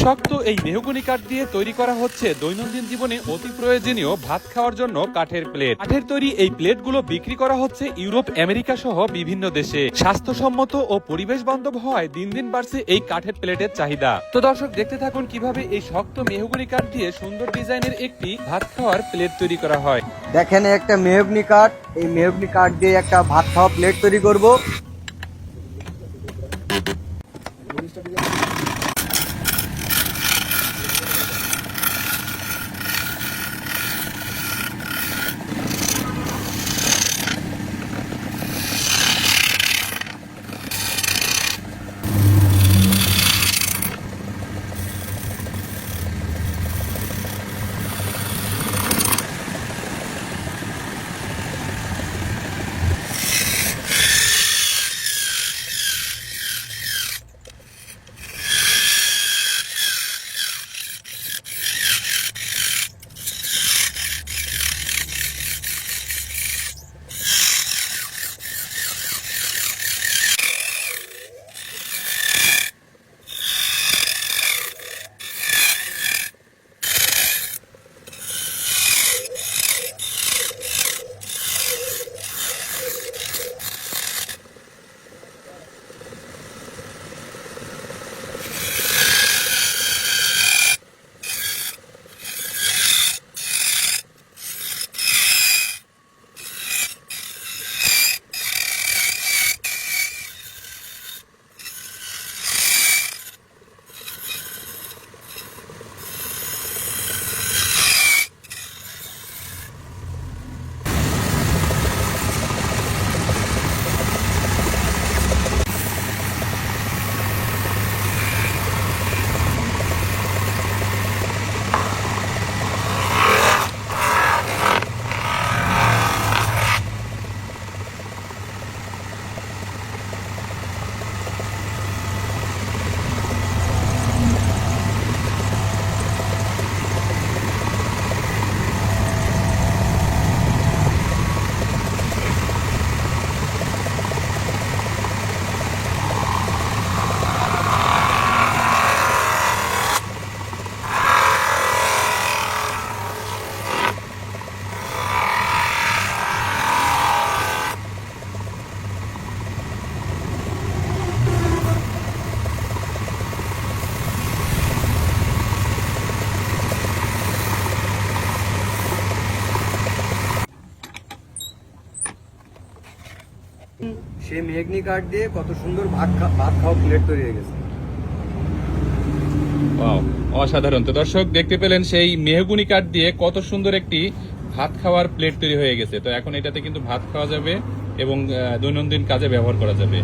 শক্ত এই মেহগনি কাঠ দিয়ে তৈরি করা হচ্ছে দৈনন্দিন জীবনে অতি প্রয়োজনীয় ভাত খাওয়ার জন্য কাঠের প্লেট। কাঠের তৈরি এই প্লেটগুলো বিক্রি করা হচ্ছে ইউরোপ, আমেরিকা সহ বিভিন্ন দেশে। স্বাস্থ্যসম্মত ও পরিবেশ বান্ধব হওয়ায় দিন দিন বাড়ছে এই কাঠের প্লেটের চাহিদা। তো দর্শক, দেখতে থাকুন কিভাবে এই শক্ত মেহগনি কাঠ দিয়ে সুন্দর ডিজাইনের একটি ভাত খাওয়ার প্লেট তৈরি করা হয়। দেখেন একটা মেহগনি কাঠ, এই মেহগনি কাঠ দিয়ে একটা ভাত খাওয়া প্লেট তৈরি করব। সেই মেহগনি কাঠ দিয়ে কত সুন্দর ভাত খাওয়া প্লেট তৈরি হয়ে গেছে। ওয়াও, অসাধারণ। তো দর্শক, দেখতে পেলেন সেই মেহগনি কাঠ দিয়ে কত সুন্দর একটি ভাত খাওয়ার প্লেট তৈরি হয়ে গেছে। তো এখন এটাতে কিন্তু ভাত খাওয়া যাবে এবং দৈনন্দিন কাজে ব্যবহার করা যাবে।